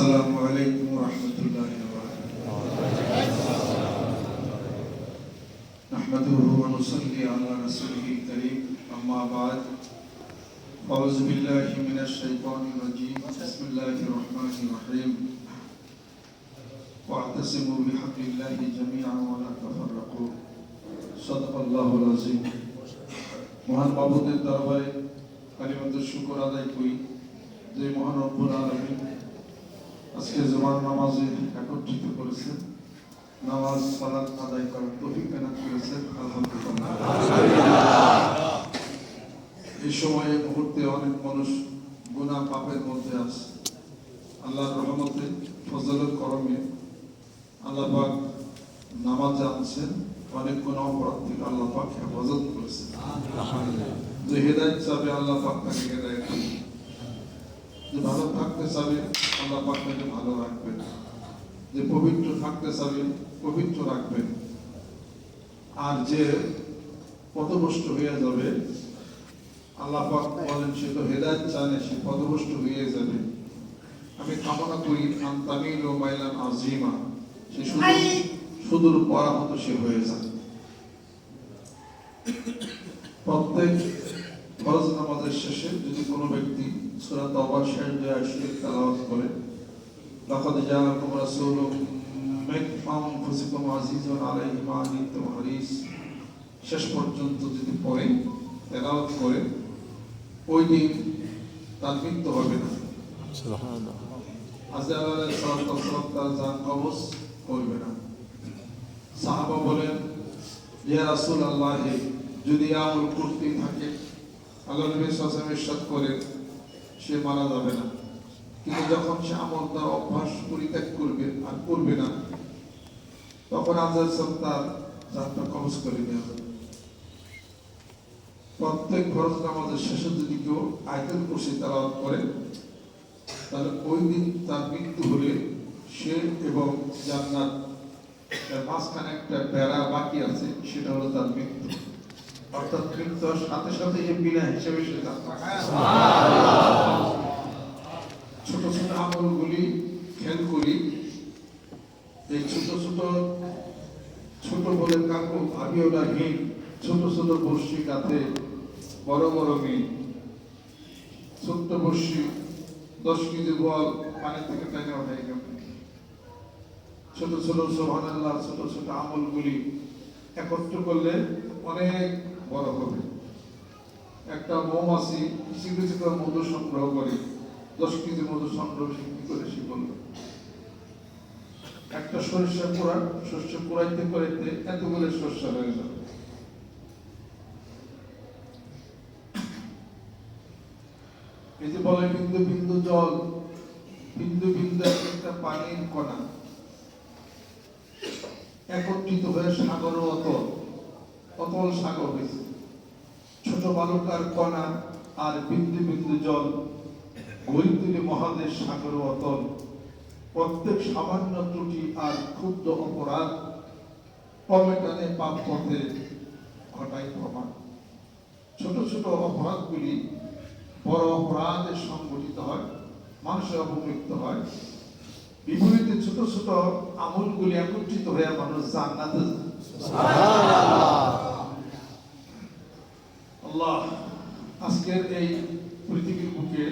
আসসালামু আলাইকুম ওয়া রাহমাতুল্লাহি ওয়া বারাকাতুহু। নাহমাদুহু ওয়া নুসাল্লি আলা রাসূলিহিল কারীম, আম্মা বা'দ। আউযু বিল্লাহি মিনাশ শাইতানির রাজীম। বিসমিল্লাহির রহমানির রহিম। ওয়া'তাসিমু বিহাবলিল্লাহি জামিআন ওয়া লা তাফাররাকু। সাদাকাল্লাহুল আযীম। মহান মাবুদের দরবারে কালিমাতুশ শুকর আদায় করি যে মহান রব্বুল আলামিন আজকে জুমার নামাজে একত্রিত করেছেন, নামাজ সালাত আদায় করার তৌফিক দান করেছেন। আলহামদুলিল্লাহ। এই সময়ে মুহূর্তে অনেক মানুষ গুনাহ পাপের মধ্যে আছে। আল্লাহর রহমতে ফজলের করমে আল্লাহ পাক নামাজ আনছেন, অনেক গুনাহ অপরাধ থেকে আল্লাহ পাক হেফাজত করেছেন। যে হেদায়েত চাবে আল্লাহ পাক তাকে হেদায়েত দিবেন, যে ভালো থাকতে চাবে আল্লাহ পাক তাকে ভালো রাখবেন, যে পবিত্র থাকতে চাবে পবিত্র রাখবেন, আর যে পথভ্রষ্ট হয়ে যাবে আল্লাহ পাক বলেন সে তো হেদায়েত চায়, সে পথভ্রষ্ট হয়ে যাবে। আমি কামনা করি আনতামিল ও মাইলান আজিমা, সে সুদূর পরাহত সে হয়ে যায়। প্রত্যেক ফরজ নামাজের শেষে যদি কোনো ব্যক্তি সূরা তাওবার শেষ দুই আয়াত তেলাওয়াত করে, লাকাদ জাআকুম রাসূলুম মিন আনফুসিকুম আজিজুন আলাইহি মা আনিতুম হারিস, শেষ পর্যন্ত যদি পড়ে তেলাওয়াত করে, ওই দিন তার মৃত্যু হবে না। সুবহানাল্লাহ। আযরাইল আলাইহিস সালাম তার জান কবজ করবে না। সাহাবা বলেন, ইয়া রাসূলুল্লাহ, যদি আমল করতে থাকে আল্লাহ নবী সাল্লাল্লাহু আলাইহি ওয়াসাল্লাম ইরশাদ করেন সে মারা যাবে না, কিন্তু যখন সে আমল তার অভ্যাস পরিত্যাগ করবে আর করবে না, তখন আল্লাহ তার জানটা কবজ করে নেওয়া হবে। প্রত্যেক ফরজ নামাজের শেষে যদি কেউ আয়াতুল কুরসি তেলাওয়াত করে, তাহলে ওই দিন তার মৃত্যু হলে সে এবং জান্নাত এর মাঝখানে একটা বেড়া বাকি আছে, সেটা হলো তার মৃত্যু। অর্থাৎ মৃত্যুর সাথে সাথে যে বিনা হিসেবে সে ছোট ছোট আমলগুলি খেয়াল করি। এই ছোট ছোট ছোট বলে কাকু ভাবিও না হীন, ছোট ছোট বর্ষি কাঁধে বড় বড় মিল। ছোট্ট বর্ষি 10 কেজি বল পানি থেকে টেনে ওঠাই গেল। ছোট ছোট সুবহানাল্লাহ ছোট ছোট আমলগুলি একত্র করলে অনেক বড় হবে। একটা মৌমাছি কিছু কিছু করে মধু সংগ্রহ করে, 10 কেজি মধু সংগ্রহ কি করে সে করলো। একটা সরিষা কুড়াইতে কুড়াইতে এতগুলো সরিষা হয়ে যাবে। এই যে বলে বিন্দু বিন্দু জল, বিন্দু বিন্দু একটা পানির কণা একত্রিত হয়ে সাগর অতল, অতল সাগর হয়েছে। ছোট বালুকার কণা আর বিন্দু বিন্দু জল গড়ে তুলে মহাদেশ সাগর অতল। প্রত্যেক সামান্য ত্রুটি আর ক্ষুদ্র অপরাধ কমেটানে পাপ পথে ঘটায় প্রমাণ। ছোট ছোট অপরাধগুলি বড় অপরাধে সংগঠিত হয়, মানুষের অপমৃত্যু হয়। বিপরীতে ছোট ছোট আমলগুলি একত্রিত হয়ে মানুষ জান্নাতে যায়। আল্লাহ আজকের এই পৃথিবীর বুকে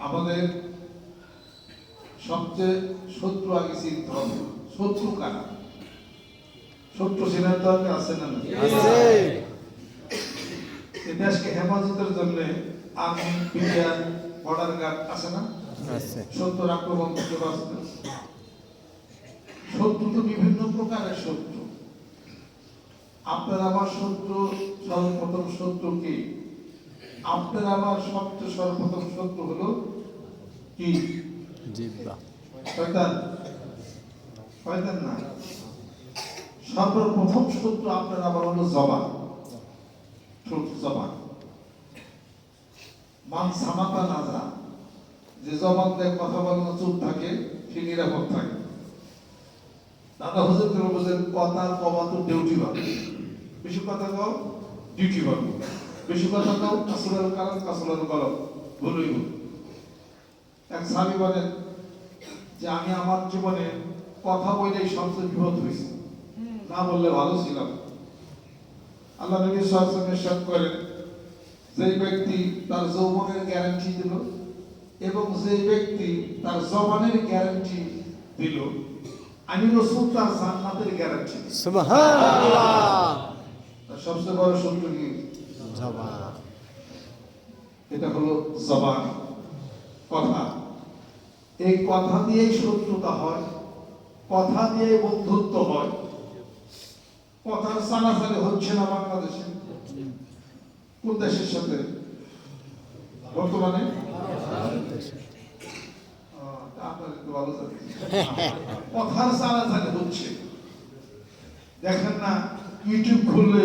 আমাদের সবচেয়ে শত্রু আগে চিনতে হবে। শত্রু কারা? শত্রু চেনার দরকার আছে না? এই দেশকে হেফাজতের জন্য আর্মি, বিডিআর, বর্ডার গার্ড আছে না? শত্রুর আক্রমণ থেকে বাঁচতে। শত্রু তো বিভিন্ন প্রকারের শত্রু। আপনার আমার শত্রু, সর্বপ্রথম শত্রু কি? আপনার আমার সবচেয়ে সর্বপ্রথম শত্রু হলো কি? জিহ্বা। শয়তান? শয়তান না, সর্বপ্রথম শত্রু আপনার আমার হলো জবান। জবান মান সামাতা না যা, যে জবান দিয়ে কথা বলানো চুপ থাকে সে নিরাপদ থাকে। দাদা হুজুর করে বলছেন কথা কওয়া তো ডিউটি পাবে, বেশি কথা কও ডিউটি পাবে, বেশি কথা কও কাসুরের কারণ কাসুরের গলব ভুলই ভুল। এক সাহাবী বলেন যে আমি আমার জীবনে কথা বলেই সবচেয়ে বিপদ হয়েছে, না বললে ভালো ছিলাম। আল্লাহ নবী সাল্লাল্লাহু আলাইহি ওয়াসাল্লাম ইরশাদ করেন, যে ব্যক্তি তার যৌবনের গ্যারান্টি দিল এবং যে ব্যক্তি তার জবানের গ্যারান্টি দিল, আমি রাসূল তার জান্নাতের গ্যারান্টি দিই। সুবহানাল্লাহ। তার সবচেয়ে বড় শত্রু কি? জবান। এটা হলো জবান, কথা। এই কথা দিয়েই শত্রুতা হয়, কথা দিয়েই বন্ধুত্ব হয়। কথার চালাচালি হচ্ছে না বাংলাদেশে। কোন দেশের সাথে বর্তমানে? আপনার একটু ভালো জানেন। কথার চালাচালি হচ্ছে, দেখেন না ইউটিউব খুললে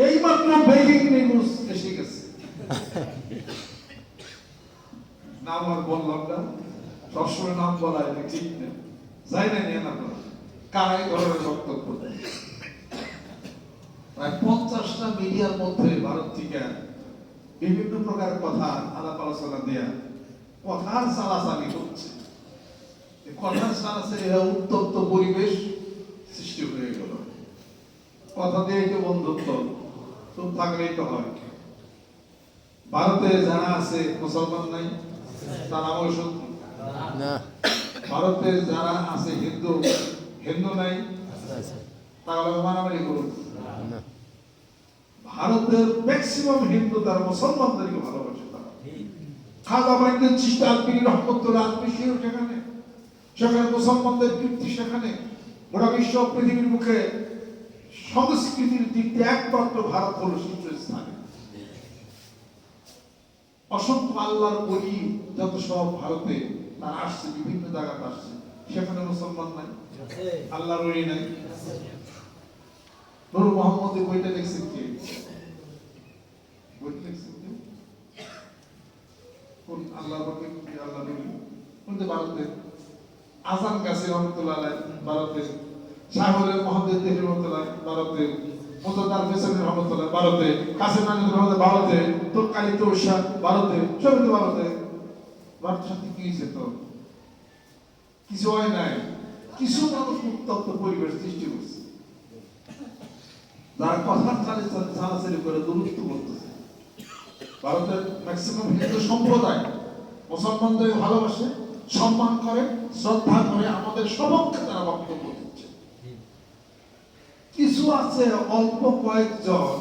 এই মাত্র ব্রেকিং নিউজ এসে গেছে। নাম আর বললাম না, সবসময় নাম বলা এটা ঠিক না, যাই না নিয়ে না বলা কারাই ধরনের বক্তব্য দেয়। প্রায় 50টা মিডিয়ার মধ্যে ভারত থেকে বিভিন্ন প্রকার কথা আলাপ আলোচনা দেয়া কথার চালাচালি হচ্ছে। কথার চালাচালি উত্তপ্ত পরিবেশ সৃষ্টি হয়ে গেল। কথা দিয়ে তো বন্ধুত্ব, চুপ থাকলেই তো হয়। ভারতে যারা আছে মুসলমান নাই, তারা আমার শত্রু না। ভারতে যারা আছে হিন্দু, হিন্দু নাই, তাহলে মারামারি করুন। ভারতের ম্যাক্সিমাম হিন্দু তার মুসলমানদেরকে ভালোবাসে। তারা খাজা বাইতুল চিশতি আল-পীর রহমাতুল্লাহ আল-মিশরি সেখানে, সেখানে মুসলমানদের কীর্তি, সেখানে গোটা বিশ্ব পৃথিবীর মুখে সংস্কৃতির দিক দিয়ে একমাত্র ভারত হলো শীর্ষস্থানে। অসংখ্য আল্লাহর ওলি যত সব ভারতে তারা আসছে, বিভিন্ন জায়গাতে আসছে, সেখানে মুসলমান নাই, আল্লাহর ওলি নাই। নূর মোহাম্মদ বইটা লিখছেন কে? বইটা লিখছেন কে? কোন আল্লাহর ওলি? আল্লাহর ওলি কোন? ভারতে আজান কাসির রহমাতুল্লাহ আলাইহি ভারতে, শাহুল মুহাম্মদ দেহরি রহমাতুল্লাহ ভারতে, মুতাদার ফেসানি রহমাতুল্লাহ ভারতে, কাসিম আলী রহমাতুল্লাহ ভারতে, তুরকালি তুরশা ভারতে, সবই তো ভারতে। ভারতের সাথে কি হয়েছে? তো কিছু হয় নাই, কিছু মানুষ উত্তপ্ত পরিবেশ সৃষ্টি করছে, যারা কথার চালাচালি করে দূরত্ব করতেছে। ভারতের ম্যাক্সিমাম হিন্দু সম্প্রদায় মুসলমানদের ভালোবাসে, সম্মান করে, শ্রদ্ধা করে, আমাদের সপক্ষে তারা বক্তব্য দিচ্ছে। কিছু আছে অল্প কয়েকজন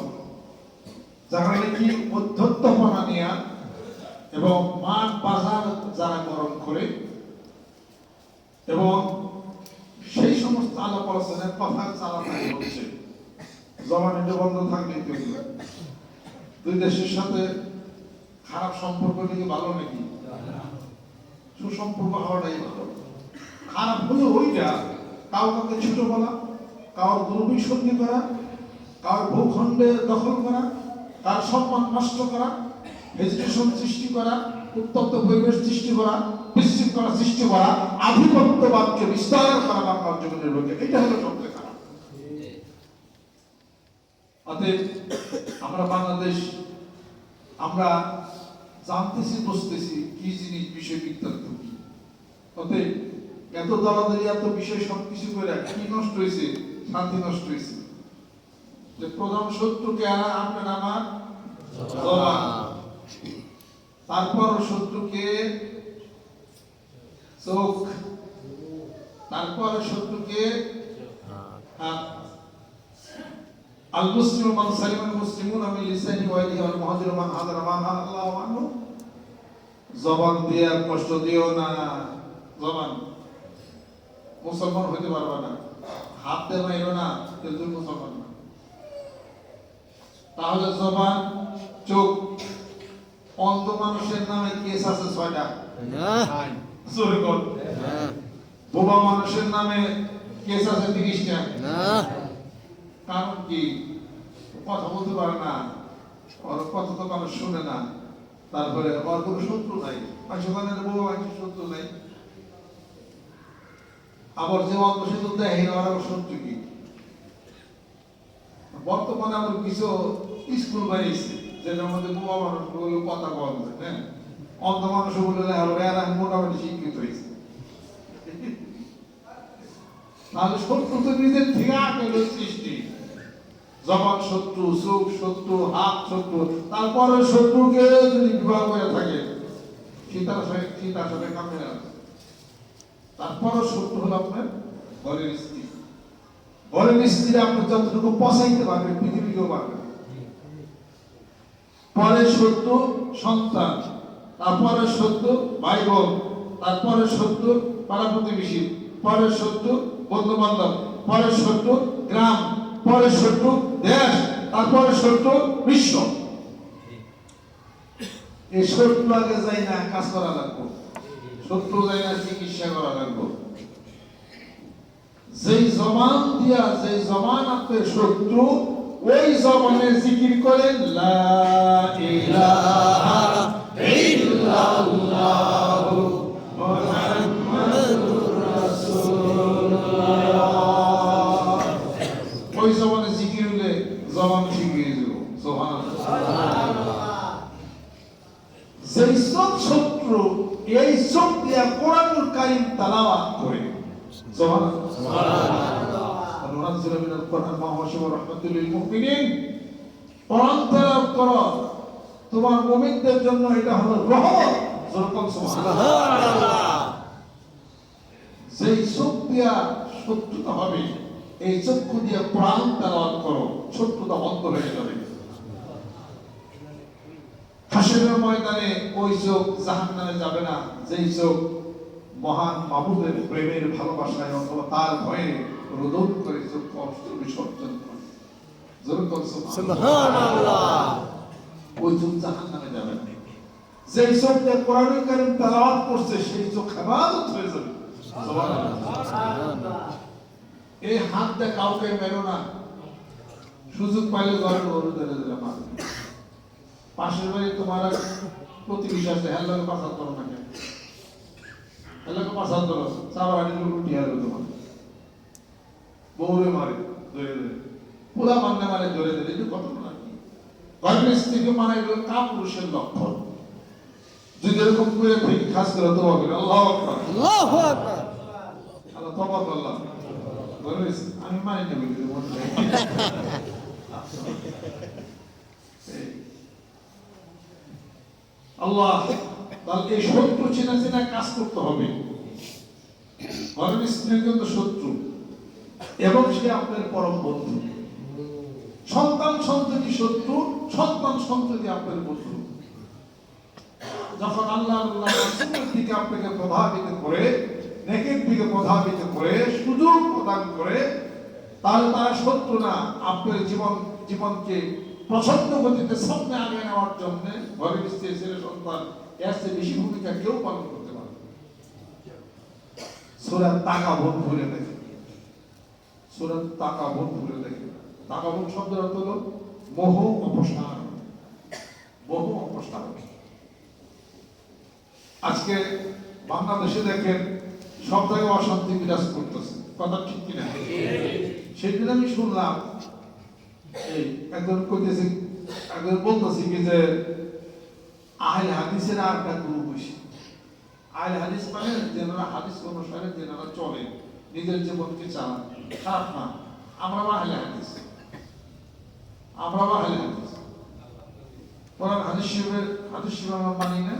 যারা নাকি মধ্যত্বপনা নিয়ে এবং মাঠ বাজার যারা গরম করে এবং সেই সমস্ত আলাপ আলোচনার কথার চালাচালি হচ্ছে। জবান এটা বন্ধ থাকলেই তো দুই দেশের সাথে খারাপ সম্পর্ক নাকি ভালো নাকি? সুসম্পর্ক হওয়াটাই ভালো। খারাপ হলে ওইটা কাউকে ছোট বলা, কারোর দুর্বিসন্ধি করা, কারোর ভূখণ্ডে দখল করা, কার সম্মান নষ্ট করা, হেজিটেশন সৃষ্টি করা, উত্তপ্ত পরিবেশ সৃষ্টি করা, বিশৃঙ্খলা সৃষ্টি করা, আধিপত্যবাদকে বিস্তার করা বাংলার জীবনের লোকে, এটা হলো সবচেয়ে খারাপ। অতএব আমরা বাংলাদেশ, আমরা জানতেছি, বুঝতেছি কি জিনিস, বিষয় বৃত্তান্ত কি। অতএব এত দলাদলি, এত বিষয় সবকিছু করে কি নষ্ট হয়েছে? শান্তি নষ্ট হয়েছে। যে প্রধান শত্রুকে আপনার আমার জবান, তারপর শত্রুকে চোখ, তারপর শত্রুকে হাত। আল মুসলিমু মান সালিমাল মুসলিমুনা মিন লিসানিহি ওয়া ইয়াদিহি ওয়াল মুহাজিরু মান হাদারা মা আল্লাহু আনহু। জবান দিয়ে কষ্ট দিও না। জবান মুসলমান হইতে পারবে না, হাত দিয়ে মাইরো না, কিন্তু মুসলমান না। তাহলে জবান, চোখ, অন্ধ মানুষের নামে কেস আছে 6টা, জোরে কর। বোবা মানুষের নামে কেস আছে 30টা। কারণ কি? কথা বলতে পারে না, ওর কথা তো মানুষ শুনে না, তারপরে ওর কোনো শত্রু নাই, পাকিস্তানের বোবা মানুষের শত্রু নাই। আবার যে অন্ধ সেতু দেয় ওরা শত্রু কি? বর্তমানে আমার কিছু স্কুল বানিয়েছে যেটার মধ্যে বোবা মানুষগুলো কথা বলবে, হ্যাঁ, অন্ধ মানুষ বলে মোটামুটি শিক্ষিত হয়েছে। তাহলে শত্রু তো নিজের থেকে আগে সৃষ্টি। জবান শত্রু, চোখ শত্রু, হাত শত্রু, তারপরে শত্রুকে যদি বিবাহ করে থাকে সীতার সাথে কামে আছে, তারপরও শত্রু হলো আপনার ঘরের স্ত্রী। ঘরের স্ত্রী আপনি যতটুকু পচাইতে পারবেন পৃথিবীকেও পারবেন। পরে শত্রু সন্তান, তারপরে শত্রু ভাই বোন, তারপরে শত্রু পাড়া প্রতিবেশী, পরে শত্রু বন্ধু বান্ধব, পরে শত্রু গ্রাম, পরে শত্রু দেশ, তারপরে শত্রু বিশ্ব। এই শত্রু আগে যাই না কাজ করা লাগবে, শত্রু যাই না চিকিৎসা করা লাগবে। যেই জবান দিয়া, যেই জবান আপনার শত্রু, ওই জবানে জিকির করেন লা ইলাহা ইল্লাল্লাহ মুহাম্মাদুর রাসূলুল্লাহ। ওই জবানে জিকির হলে জবান ঠিক হয়ে যাবে। সুবহানাল্লাহ। যেই সব শত্রু এই চোখ দিয়া কোরআনুল কারীম তেলাওয়াত করে, সুবহানাল্লাহ, নুনাজ্জিলু মিনাল কোরআন মা হুয়া শিফাউর রাহমাতুল লিল মুমিনিন। কোরআন তেলাওয়াত করো, তোমার মুমিনদের জন্য এটা হলো রহমত। যেরকম সুবহানাল্লাহ। যেই চোখ দিয়া শত্রুতা হবে, এই চক্ষু দিয়া কোরআন তেলাওয়াত করো, শত্রুতা বন্ধ হয়ে যাবে। হাসরের ময়দানে ওই চোখ জাহান্নামে যাবে না, যেই চোখ মহান মাবুদের প্রেমের ভালোবাসায় অথবা তার ভয়ে রোদন করে চোখ কষ্ট বিসর্জন করে। যেরকম সুবহানাল্লাহ। ওই চোখ জাহান্নামে যাবে না। যেই চোখ দিয়ে কোরআনুল কারীম তেলাওয়াত করছে, সেই চোখ ইবাদত হয়ে যাবে। সুবহানাল্লাহ। এই হাত দিয়ে কাউকে মেরো না, সুযোগ পাইলে ঘরের গরু ধরে ধরে মারবে। পাশের বাড়ি তোমার প্রতিবেশী আছে, হেল্লাকে পাচার করো না কেন? হেল্লাকে পাচার করো, চাবার আনি রুটি হারবে তোমার। বউরে মারে ধরে ধরে, পুরা মান্না মারে ধরে ধরে, এটা কত না কি? ঘরের স্ত্রীকে মারা গেল কাপুরুষের লক্ষণ। যদি এরকম করে থেকে খাস করে তোমা করে আল্লাহু আকবার, আল্লাহু আকবার, আল্লাহ তওবা করলাম, আমি মানি না বলি মন চাই। আল্লাহ তাহলে এই শত্রু চেনা চেনা কাজ করতে হবে। ঘরের স্ত্রী কিন্তু শত্রু এবং সে আপনার পরম বন্ধু। সন্তান সন্ততি শত্রু, সন্তান সন্ততি আপনার বন্ধু। যখন আল্লাহ রাসূলের দিকে আপনাকে প্রভাবিত করে, নেকের দিকে প্রভাবিত করে, সুযোগ প্রদান করে, তাহলে তারা শত্রু না, আপনার জীবনকে প্রচন্ড গতিতে সামনে আগে নেওয়ার জন্য ঘরের স্ত্রী ছেলে সন্তান এর চেয়ে বেশি ভূমিকা কেউ পালন করতে পারে। সূরা তাকাবুন ভুলে দেখে, সূরা তাকাবুন ভুলে দেখে। তাকাবুন শব্দের অর্থ হলো মোহ অপসারণ, মোহ অপসারণ। আজকে বাংলাদেশে দেখেন সব জায়গায় অশান্তি বিরাজ করতেছে, কথা ঠিক কিনা? সেদিন আমি শুনলাম এই একজন কইতেছে, একজন বলতেছে কি যে আহলে হাদিসের আর একটা গ্রুপ হইছে। আহলে হাদিস মানে যারা হাদিস অনুসারে যারা চলে, নিজের জীবনকে চালান, খারাপ না। আমরা আহলে হাদিস, আমরা আহলে হাদিস। কোরআন হাদিস শরীফের হাদিস শরীফ আমরা মানি না,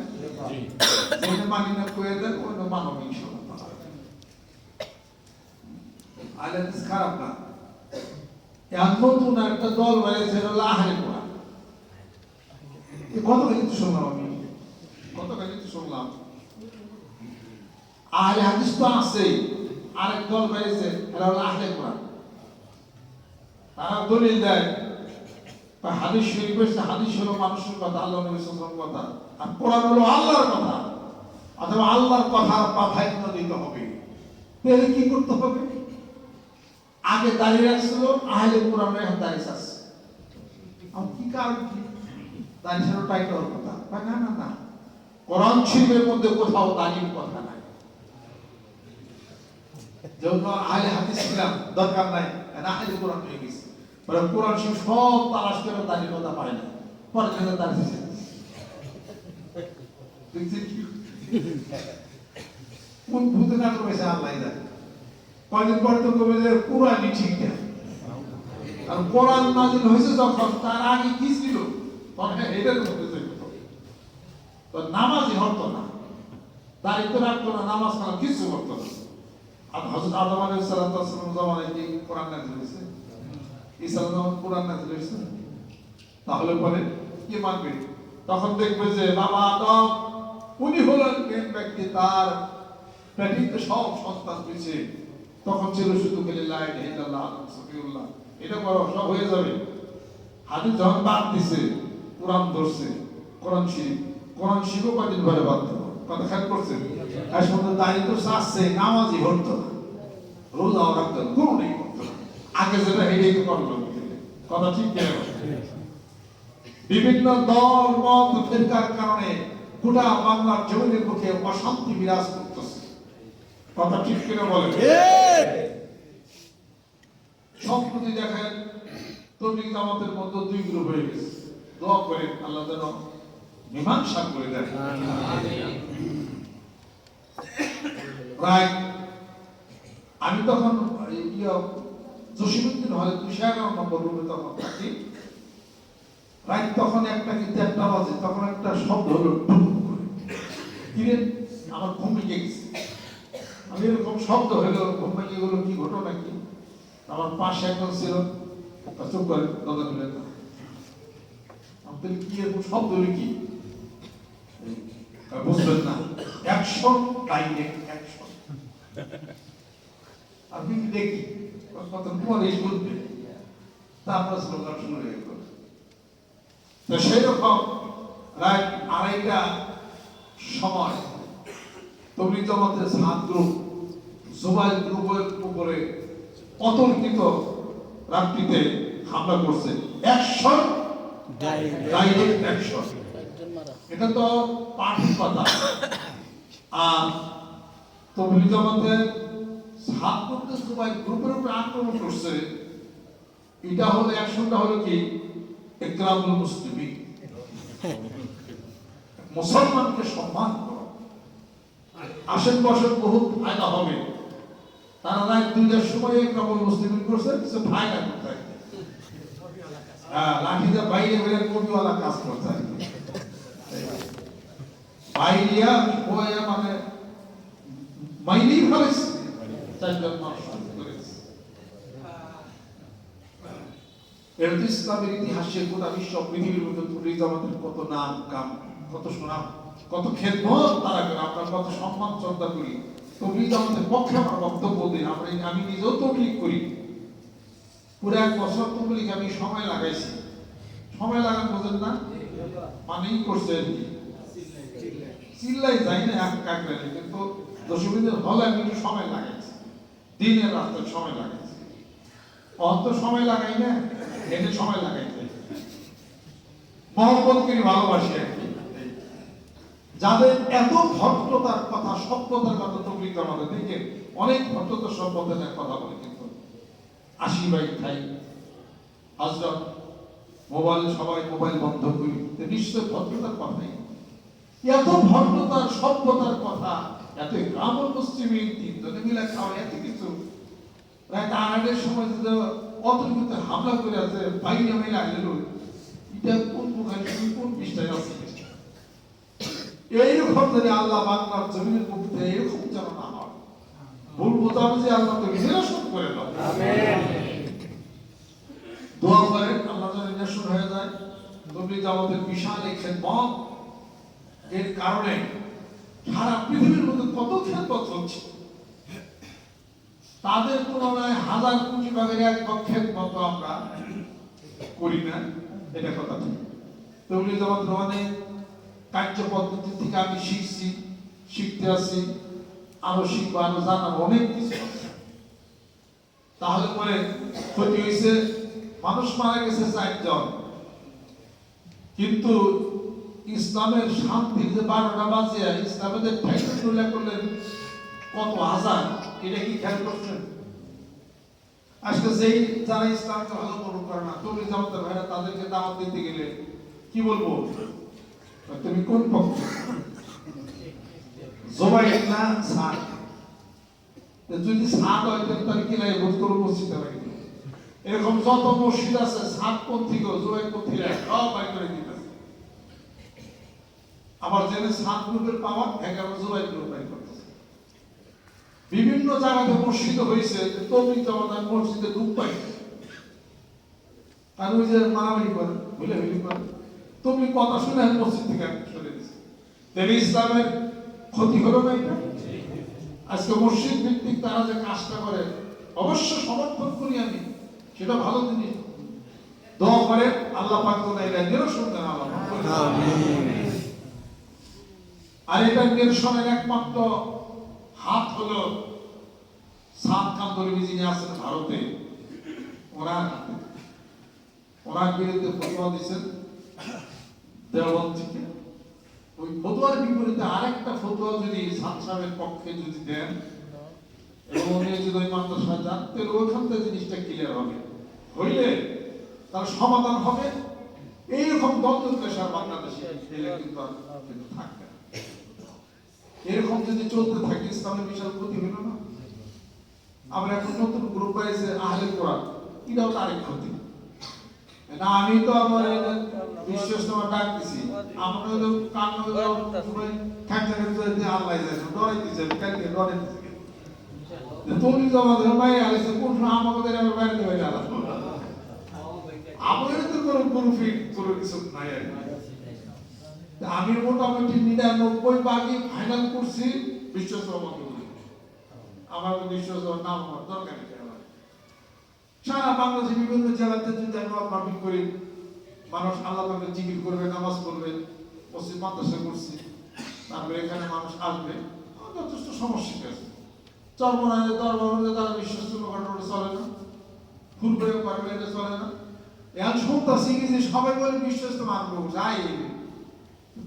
যেটা মানি না কয়ে দেন ওই মানব ইনশাআল্লাহ। আহলে হাদিস খারাপ না। নতুন একটা দল বেড়েছে আহলে কোরআন। গতকাল কিন্তু শুনলাম, আমি গতকাল কিন্তু শুনলাম আহলে হাদিস তো আছে, আরেক দল বেড়েছে, এরা হলো আহলে কোরআন। তারা দলিল দেয় হাদিস শরীফ, হাদিস হলো মানুষের কথা, আল্লাহ নবী সাল্লাল্লাহু আলাইহি ওয়াসাল্লামের কথা, আর কোরআন হলো আল্লাহর কথা, অথবা আল্লাহর কথা প্রাধান্য দিতে হবে। তাহলে কি করতে হবে? আগে দাঁড়িয়ে রাখছিল আহলে কোরআন, এখন দাঁড়িয়ে আছে। আমি কি কারণ কি দাঁড়িয়ে টাইট হওয়ার কথা? না না না, কোরআন শরীফের মধ্যে কোথাও দাঁড়িয়ে কথা নাই। যখন আহলে হাদিস ছিলাম দরকার নাই, আহলে কোরআন হয়ে গেছে। কোরআন শরীফ সব তালাশ করে দাঁড়িয়ে কথা পারে না, পরে যেটা দাঁড়িয়েছে কোন ভূতে না করেছে আল্লাহ জানে। কয়েকদিন পরে তো কবে যে কোরআনই ঠিক না। আর কোরআন নাজিল হয়েছে যখন, তার আগে কি ছিল তখন এটার মধ্যে যেত। তো নামাজই হতো না, দায়িত্ব রাখতো না, নামাজ কালাম কিছু করতো না। আর হযরত আদম আলাইহিস সালাম জামানায় কি কোরআন নাজিল হয়েছে? ঈসা যখন কোরআন নাজিল হয়েছে, তাহলে পরে কি মানবে? তখন দেখবে যে বাবা আদম উনি হলেন মেন ব্যক্তি, তার পেটিতে সব সন্তান হয়েছে। তখন ছিল শুধু খালি লা ইলাহা ইল্লাল্লাহ সুবহানাল্লাহ, এটা করো সব হয়ে যাবে। হাদিস যখন বাদ দিছে, কোরআন ধরছে, কোরআন শিখো কদিন ধরে বাদ দিল। কথা খেয়াল করছেন? আজ পর্যন্ত দায়িত্ব চাচ্ছে, নামাজই হতো না, রোজাও রাখতো না, কোনো নেই করতো না। আগে যেটা হেঁটে করলো, কথা ঠিক কিনা? বিভিন্ন দল মত ফিরকার কারণে গোটা বাংলার জমিনের বুকে অশান্তি বিরাজ করতেছে। কথা ঠিক কিনা বলেন? সম্প্রতি দেখেন তবলিগ জামাতের মধ্যে দুই গ্রুপ হয়ে গেছে। দোয়া করেন আল্লাহ যেন মীমাংসা করে দেন। আমি তখন জসিমুদ্দিন হলে 211 নম্বর রুমে তখন থাকি। রাত তখন একটা কি 1:30 বাজে, তখন একটা শব্দ হলো টুক করে। কিরে আমার ঘুম ভেঙে গেছে। আমি এরকম শব্দ হলো, ঘুম ভেঙে গেলো, কি ঘটনা কি? আমার পাশে একজন ছিল, চুপ করে দাদা মিলেন না। আমি বলি কি এরকম শব্দ হলো কি? বুঝবেন না, অ্যাকশন ডাইরেক্ট অ্যাকশন। আমি দেখি তোমার এই বলবে, তারপর স্লোগান শুরু হয়ে গেল। তো সেই রকম রাত 2:30টা সময় তবলিগ জামাতের ছাত্র জুবাইর গ্রুপের উপরে অতর্কিত রাত্রিতে হামলা করছে। অ্যাকশন ডাইরেক্ট অ্যাকশন, এটা তো পার্টির কথা। আর তবলিগ জামাতের ছাত্রদের জুবাইর গ্রুপের উপরে আক্রমণ করছে, এটা হলো অ্যাকশনটা হলো কি? ইকরামুল মুসলিমিন, মুসলমানকে সম্মান করা। আসেন বসেন বহুত ফায়দা হবে। তারা রাত 2টার সময় ইকরামুল মুসলিমিন করছে, কিছু ফায়দা করতে হয়। লাঠিটা বাইরে বেরে কবিওয়ালা কাজ করতে হয়। বাইরিয়া বয়া মানে মাইনেই ফেলেছে, 4জন মানুষ করেছে। এটা তো ইসলামের ইতিহাসে গোটা বিশ্ব পৃথিবীর মধ্যে তবলিগ জামাতের কত নাম কাম, কত সুনাম, কত খেদমত তারা করে, আমরা কত সম্মান শ্রদ্ধা করি। তবলিগ জামাতের পক্ষে আমার বক্তব্য দিন। আমি নিজেও তবলিগ করি, পুরো 1 বছর তবলিগ আমি সময় লাগাইছি। সময় লাগান বোঝেন না, মানেই করছে আর কি, চিল্লাই যাই না এক কাকড়ালে, কিন্তু দশমিনের হলে আমি একটু সময় লাগাইছি, দিনের রাস্তায় সময় লাগাইছি। অত সময় লাগাই না, এতে সময় লাগাইতে মহব্বত করি, ভালোবাসি আর কি। যাদের এত ভদ্রতার কথা, সভ্যতার কথা তবলিগ জামাতে দেখে অনেক ভদ্রতা সভ্যতার কথা বলে, কিন্তু 80 ভাই খাই হযরত মোবাইল, সবাই মোবাইল বন্ধ করি, নিশ্চয় ভদ্রতার কথাই। এত ভদ্রতার সভ্যতার কথা, এত গ্রামীণ মুসলিমিন 3 জনে মিলে খাওয়া, এত কিছু। রাত 8টার সময় যে অতর্কিত হামলা করে আছে, বাইরে মিলে আইলো, এটা কোন বুখারী কোন পৃষ্ঠায় আছে? এইরকম যদি আল্লাহ বাংলার জমিনের মধ্যে এরকম যেন না হয়, ভুল বোঝাবো যে আল্লাহ তো নিরসন করে দাও, আমিন। দোয়া করেন আল্লাহ যেন নিরসন হয়ে যায়। তবলিগ জামাতের বিশাল এই খেদমত, এর কারণে সারা পৃথিবীর মধ্যে কত খেদমত হচ্ছে, তাদের তুলনায় 1000 কোটি ভাগের 1 ভাগ খেদমত আমরা করি না, এটা কথা ঠিক। তবলিগ জামাতের অনেক কার্য পদ্ধতি থেকে আমি শিখছি, শিখতে আছি, আরো শিখবো, আরো জানাবো, অনেক কিছু। তাহলে পরে ক্ষতি হয়েছে, মানুষ মারা গেছে 4 জন, কিন্তু ইসলামের শান্তির যে 12টা বাজে ইসলামের ঠাইটা করলেন কত হাজার, এটা কি খেয়াল করছেন? আজকে যেই যারা ইসলামকে ভালো গ্রহণ করে না, তবলিগ জামাতের ভাইরা, তাদেরকে দাওয়াত দিতে গেলে কি বলবো, তুমি কোন পক্ষে? জবাই না স্যার, যদি সাত হয় তাহলে কিলাই ভোট করে মসজিদে রাখি। এরকম যত মসজিদ আছে সাতপন্থী জোয়াইপন্থীরা সব বাই করে দিতেছে। আবার জেনে সাত গ্রুপের পাওয়ার 11 জোয়াই গ্রুপ বাই করতেছে। বিভিন্ন জায়গাতে মসজিদ হয়েছে, তবলিগ জামাত মসজিদে ডুব পাইছে, আর ওই যে মারামারি করে ভুলে করে তবলিগ কথা শুনে মসজিদ থেকে সরে দিচ্ছে। তাহলে ইসলামের ক্ষতি হলো না এটা? আজকে মসজিদ ভিত্তিক তারা যে কাজটা করে অবশ্য সমর্থন করি আমি, সেটা ভালো জিনিস। দোয়া করে আল্লাহ পাক তো না নিরসন দেন আল্লাহ পাক। আর এটা নিরসনের একমাত্র হাত হলো সাত কান্দরবি যিনি আছেন ভারতে, ওনার বিরুদ্ধে ফতোয়া দিচ্ছেন দেওবন্দ থেকে। ওই ফতোয়ার বিপরীতে আরেকটা ফতোয়া যদি সাত সাহেবের পক্ষে যদি দেন এবং উনি যদি ওই মাদ্রাসা যান, তাহলে ওইখান থেকে জিনিসটা ক্লিয়ার হবে, হইলে তার সমাধান হবে। এইরকম দ্বন্দ্ব পেশার বাংলাদেশে কিন্তু থাকবে না। এরকম যদি চলতে থাকে ইসলামের বিশাল ক্ষতি হইল না? আমরা এখন নতুন গ্রুপ পাইছে আহলে কোরআন, এটাও আরেক ক্ষতি। না আমি তো আমার বিশ্বাস তোমার ডাক দিছি, আমরা হলো কান খ্যাংচা খ্যাংচা আল্লাহ যায় ডরাই দিচ্ছে, কালকে ডরাই দিচ্ছে। তুমি জমা ধরে ভাই আলিসে কোন সময় আমাদের আবার বাইরে হয়ে গেল, আমাদের তো কোনো প্রুফিট কোনো কিছু নাই। আমি মোটামুটি 99 ফাইনাল করছি বিশ্বাস আমার বিশ্বাস নাম আমার দরকার নেই। সারা বাংলাদেশে বিভিন্ন জেলাতে যদি আমি পাবলিক করি, মানুষ আল্লাহ পাকে জিকির করবে, নামাজ পড়বে, মসজিদ মাদ্রাসা করছি, তারপরে এখানে মানুষ আসবে, যথেষ্ট সমস্যা আছে। চরমনায় দরবারে তারা বিশ্বাস ঘটনা চলে না, ফুল করে পারবে এটা চলে না। এখন শুনতেছি যে সবাই বলে বিশ্বাস তো মানবো, যাই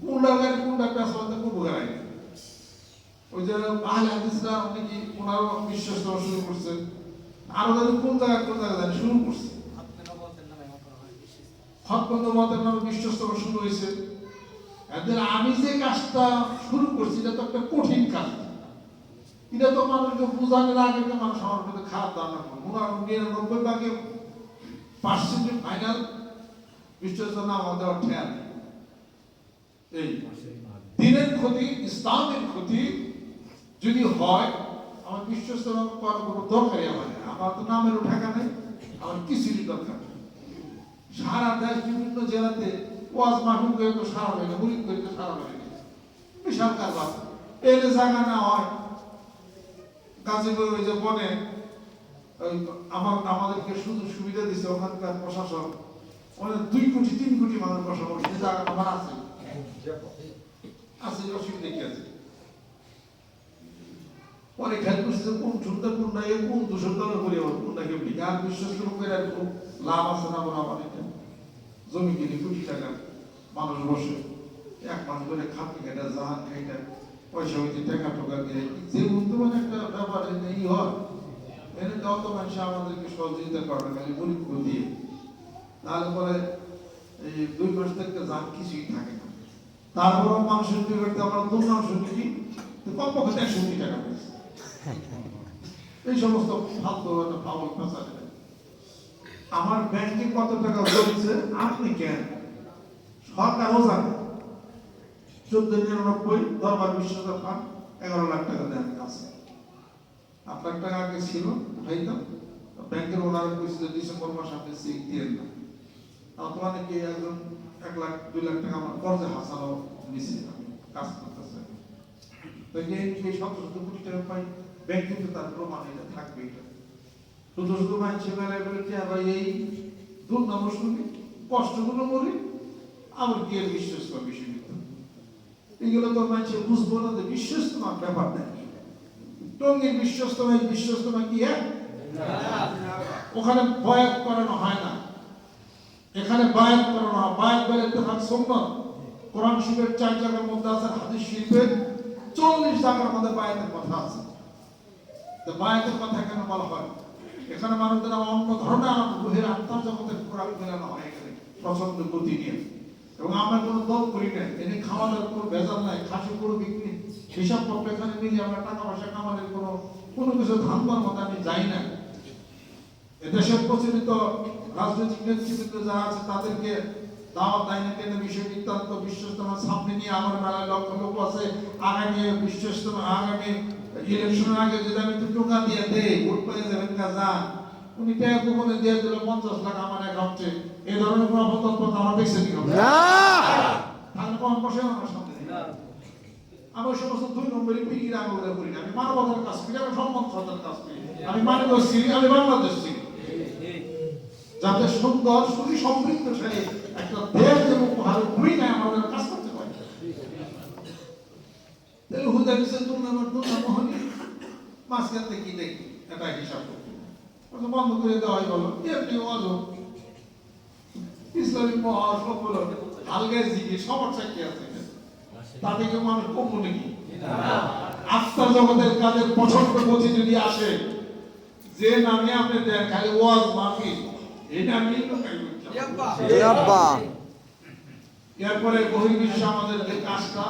কোনটা গাড়ি কোনটা পেছাতে করবো গাড়ি। ওই যে আহলে হাদিসরা অনেকে ওনারও বিশ্বাস দেওয়া শুরু করছে, আরো যদি কোন জায়গায় শুরু করছে, হকবন্ধ মতের নামে বিশ্বাস দেওয়া শুরু হয়েছে। এদের আমি যে কাজটা শুরু করছি এটা তো একটা কঠিন কাজ, এটা তো মানুষকে বোঝানোর আগে মানুষ আমার মধ্যে খারাপ ধারণা করবে। 99% ফাইনাল বিশ্বাস নাম দেওয়ার ঠেয়াল। এই দিনের ক্ষতি, ইসলামের ক্ষতি যদি হয়, আমার বিশ্বাস করার কোনো দরকারই আমার নেই। আমার তো নামেরও ঠেকা নেই, আমার কিছুরই দরকার নেই। সারা দেশ বিভিন্ন জেলাতে ওয়াজ মাহফিল করে তো সারা হয় না, মুরিদ করে তো সারা হয় না, বিশাল কাজ আছে। এই যে জায়গা না হয় গাজীপুর ওই যে বনে আমাদেরকে সুযোগ সুবিধা দিচ্ছে ওখানকার প্রশাসন, অনেক 2 কোটি 3 কোটি মানুষ বসবাস, এই জায়গা আমার আছে অসুবিধা কি আছে? পরে খেয়াল করছে যে কোন সুন্দর কোন নাই, কোন দূষণ করি আমার কোনটা কেমনি আর বিশ্বাস করে আর খুব লাভ আছে না বলা। আমার এটা জমি কিনে কোটি টাকা মানুষ বসে 1 মাস ধরে খাতে খেটা জাহান খাইটা পয়সা হইতে টাকা টোকা দিয়ে যে উদ্যমান একটা ব্যাপার এই হয়, এনে যত মানুষ আমাদেরকে সহযোগিতা করবে খালি গরিব দিয়ে, তাহলে পরে এই 2 মাস থেকে জান কিছুই থাকে না। তারপর মানুষের বিরুদ্ধে আমরা দুর্নাম শুনি, কমপক্ষে 100 কোটি টাকা পেয়েছে। এই সমস্ত ফালতু একটা ফাউল পেঁচা। আমার ব্যাংকে কত টাকা জমছে আপনি কেন, সরকারও জানে। 1499 দরবার বিশ্বকাপ ফান্ড 11 লাখ টাকা দেন কাছে, 8 লাখ টাকা আগে ছিল উঠাইতাম। ব্যাংকের ওনারা কইছে যে ডিসেম্বর মাসে আপনি চেক দিয়েন না, মানে কি একজন 1 লাখ 2 লাখ টাকা আমার কর্জে হাসানো নিছে, আমি কাজ করতেছে। তো এই শত শত কোটি টাকা পাই ব্যাংকে, তো তার প্রমাণ এটা থাকবে। এটা শুধু শুধু মানুষের বেলায় বলে আবার এই দুর্নাম শুনি, কষ্টগুলো মরি, আবার কি এর বিশ্বাস করা বিষয় এগুলো তো মানুষের বুঝবো না যে বিশ্বাস তোমার ব্যাপার নেই। টঙ্গির বিশ্বাস তোমার কি ওখানে বয়াত করানো হয় না, এখানে বায়াত করানো হয়। বায়াত বলে ইত্তেফাক সুন্নাত, কোরআন শরীফের 4 জায়গার মধ্যে আছে, হাদিস শরীফের 40 জায়গার মধ্যে বায়াতের কথা আছে। তো বায়াতের কথা কেন বলা হয়? এখানে মানুষদের অন্য ধরনের রুহের আত্মার জগতের খোরাক মেলানো হয় এখানে পছন্দ গতি নিয়ে। এবং আমরা কোনো দল করি না, এনে খাওয়া দাওয়ার কোনো ভেজাল নাই, খাসি কোনো বিক্রি হিসাব পত্র এখানে মিলিয়ে আমরা টাকা পয়সা কামানোর কোনো কিছু ধান্দার মতো আমি যাই না। এদেশের প্রচলিত রাজনৈতিক নেতৃবৃন্দ যারা আছে তাদেরকে দাওয়াত দেয় না কেন? বিষয় নিতান্ত বিশ্বস্তমা সামনে নিয়ে আমার মেলায় লক্ষ লোক আছে, আগামী বিশ্বস্তমা আগামী ইলেকশনের আগে যদি আমি একটু টোকা দিয়ে দেই ভোট পেয়ে যাবেন কাজা, উনি টাকা গোপনে দিয়ে দিল 50 লাখ আমার অ্যাকাউন্টে, এই ধরনের কোনো প্রকল্প আমার দেখছে কি হবে? তাহলে কম বসে আমার সামনে আমি ওই সমস্ত 2 নম্বরই পিড়ি রাগা করি না। আমি মানবতার কাজ করি, আমি সম্মানতার কাজ করি, আমি মানবতার ছিলি, আমি বাংলাদেশ ছিলি, যাতে সুন্দর সুখী সমৃদ্ধশালী একটা দেশ এবং উপহার ভূমিকায় আমাদের কাজ করতে পারি। তাহলে হুদা দিচ্ছে দুর্নামহনি মাঝখান থেকে কি দেখি এটা হিসাব করতে বন্ধ করে দেওয়াই বলো এমনি অজব ইসলামিক মহাসফল আলগায় জিগে সবার চাকরি আছে, তাতে কেউ মানুষ কম নাকি? আত্মার জগতের কাজের পছন্দ গতি যদি আসে, যে নামে আপনি দেন খালি ওয়াজ মাহফিল, এই নামেই তো এরপরে বহির্বিশ্ব আমাদের যে কাজটা,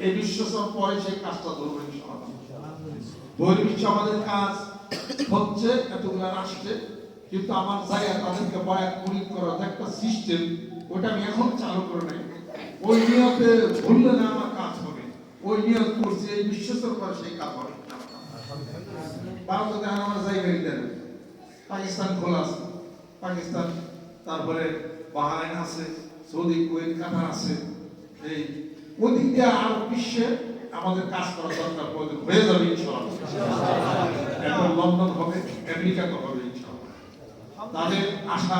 এই বিশ্বস্তর পরে সেই কাজটা ধরবেন। বহির্বিশ্ব আমাদের কাজ হচ্ছে এতগুলো রাষ্ট্রে, কিন্তু আমার জায়গা তাদেরকে বয়ান মুরিদ করার একটা সিস্টেম, ওটা আমি এখন চালু করে নাই। ওই নিয়তে ভুললে না আমার কাজ হবে, ওই নিয়ত করছি এই বিশ্বস্তর পরে সেই কাজ হবে। ভারতে দেখেন আমার জায়গায় দেন, পাকিস্তান খোলা আছে, পাকিস্তান, তারপরে বাহরাইন আছে, সৌদি, কুয়েত, কাতার আছে। এই ওদিক দিয়ে আরো বিশ্বে আমাদের কাজ করা দরকার হয়ে যাবে ইনশাআল্লাহ। এখন লন্ডন হবে, আমেরিকা তো হবে ইনশাআল্লাহ। তাদের আসা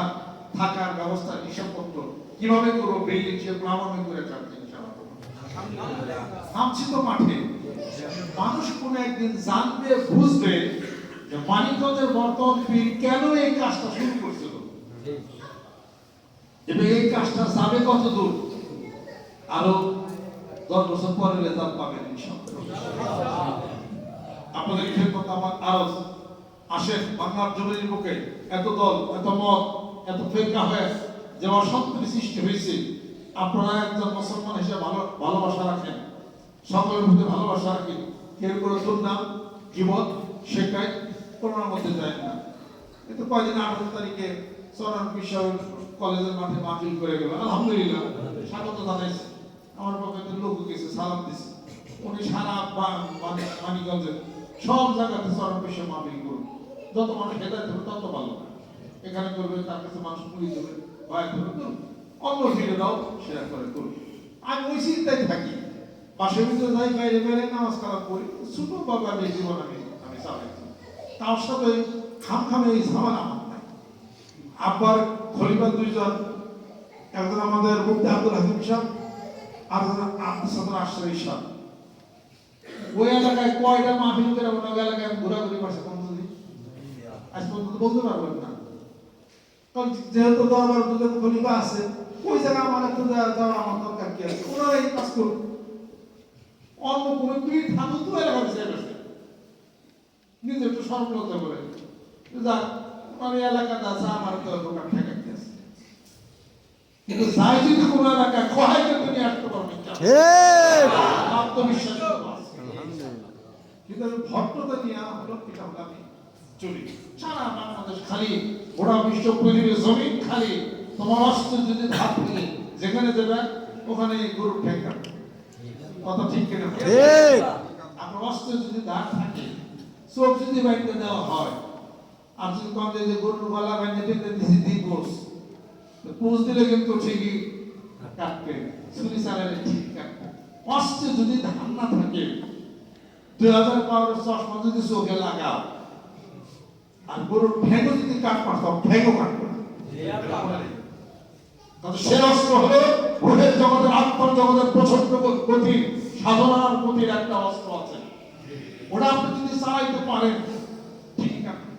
থাকার ব্যবস্থা হিসাবপত্র কিভাবে করবো, বিল্ডিং সেগুলো আমাদের করে থাকবে ইনশাআল্লাহ। নামছি তো মাঠে, মানুষ কোন একদিন জানবে বুঝবে যে মানিকগঞ্জের বর্তমান পীর কেন এই কাজটা শুরু করছিল এবং এই কাজটা যাবে কত দূর। আরো 10 বছর পরে রেজাল্ট পাবেন ইনশাআল্লাহ। আপনাদের খেদমত আমার আরজ আসে, বাংলার জমির বুকে এত দল, এত মত, এত ফেরকা হয়ে যে অশান্তি সৃষ্টি হয়েছে, আপনারা একজন মুসলমান হিসেবে ভালোবাসা রাখেন, সকলের মধ্যে ভালোবাসা রাখেন, কেউ কোনো দুর্নাম জীবন শেখায় করোনার মধ্যে যায় না। কিন্তু কয়দিন 18 তারিখে সরান বিষয় কলেজের মাঠে মাহফিল করে গেল, আলহামদুলিল্লাহ স্বাগত জানাইছে, আমার পক্ষে লোক গেছে, সালাম দিছে, উনি সারা মানিকগঞ্জের সব জায়গাতে সরান বিষয় মাহফিল করুন, যত মানুষ হেদায়েত হবে তত ভালো। এখানে করবে, তার কাছে মানুষ পুরি দেবে, ভয় ধরে করুন, অন্য ফিরে দাও সেটা করে করুন। আমি ওই চিন্তায় থাকি, পাশের ভিতরে যাই, বাইরে বাইরে নামাজ কালাম করি, ছোট বাবা আমি জীবন আমি চালাইছি, তার সাথে খামখামে এই ঝামেলা আমার নাই। আব্বার খলিফা 2 জন, একজন আমাদের মুফতি আব্দুল হাকিম সাহেব, আর একজন আব্দুল সাদর আশরাফি সাহেব। ওই এলাকায় কয়টা মাহফিল করে ওনার এলাকায় আমি ঘোরাঘুরি করছি, আজ পর্যন্ত বলতে পারবেন না। কারণ যেহেতু তো আমার 2 জন খলিফা আছে, ওই জায়গায় আমার একটু যাওয়া আমার দরকার কি আছে, ওনারা এই কাজ করুন। অন্য কোনো পীর থাকুক তো এলাকা বিষয় আছে, নিজে একটু সরলতা করে যাক মানে এলাকাটা আছে, আমার তো দোকান ঠেকাইতে আছে, কিন্তু যাই যদি কোনো এলাকায় খোয়াই কিন্তু নিয়ে আসতে পারবেন আত্মবিশ্বাস কিন্তু ভক্ততা নিয়ে হলো এটা হলো আমি চলি সারা বাংলাদেশ খালি গোটা বিশ্ব পৃথিবীর জমিন খালি তোমার অস্ত্র যদি ধাপ নিয়ে যেখানে দেবে ওখানে গরুর ঠেক কাটবে। কথা ঠিক কিনা? আপনার অস্ত্র যদি ধাপ থাকে, চোখ যদি বাইরে দেওয়া হয়, আর যদি কম যে গরুর গলা বাইরে টেনে দিছি দিবস, পোষ দিলে কিন্তু ঠিকই কাটবে, ছুরি চালালে ঠিক কাটবে। অস্ত্র যদি ধান না থাকে, 2000 পাওয়ারের চশমা যদি চোখে লাগাও, আর গরুর ঠ্যাংও যদি কাটবা, সব ঠ্যাংও কাটবে। সে অস্ত্র হলো রুহের জগতের, আত্মার জগতের প্রচন্ড গতি, সাধনার গতির একটা অস্ত্র আছে, ওটা আপনি যদি চালাইতে পারেন ঠিক আছে।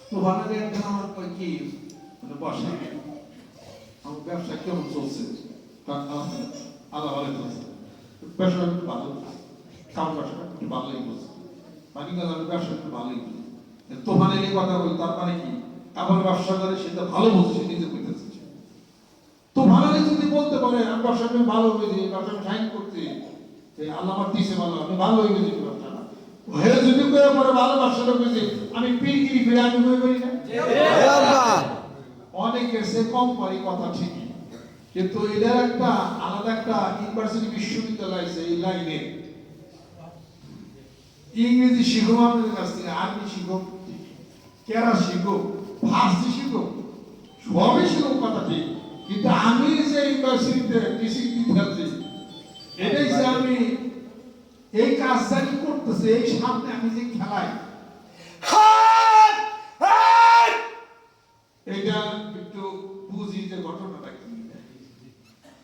তো বানালে একজন আমার কি বসে, আমার ব্যবসা কেমন চলছে, আল্লাহ ভালো চলছে, ব্যবসা একটু ভালো, কাম ব্যবসা একটু ভালোই বলছে, মানিকগঞ্জ আমি ব্যবসা একটু ভালোই বলি। তোফানের এই কথা বলি, তার মানে কি আমার ব্যবসা করে সেটা ভালো বলছে, সে নিজে করতেছে। তোফানের যদি বলতে বলতে পারে আমি ব্যবসা আমি ভালো বুঝি, ব্যবসা আমি সাইন করছি, আল্লাহ আমার দিছে ভালো, আমি ভালো হয়ে গেছি ব্যবসাটা। হয়ে যদি করে পরে ভালো ব্যবসাটা বুঝি, আমি পিরগিরি ফিরে আমি হয়ে পারি না। অনেকের সে কম পারি কথা ঠিকই, কিন্তু এদের একটা আলাদা একটা ইউনিভার্সিটি বিশ্ববিদ্যালয় আছে এই লাইনে। ইংরেজি শিখো আমাদের কাছ থেকে, আরবি শিখো, কেরা শিখো, ফার্সি শিখো, সবই শিখো কথা ঠিক, কিন্তু আমি যে ইউনিভার্সিটিতে টিচিং দিতে আছি, এটাই যে আমি এই কাজটা করতেছি, এই সামনে আমি যে খেলাই, এটা একটু বুঝি যে ঘটনাটা কি,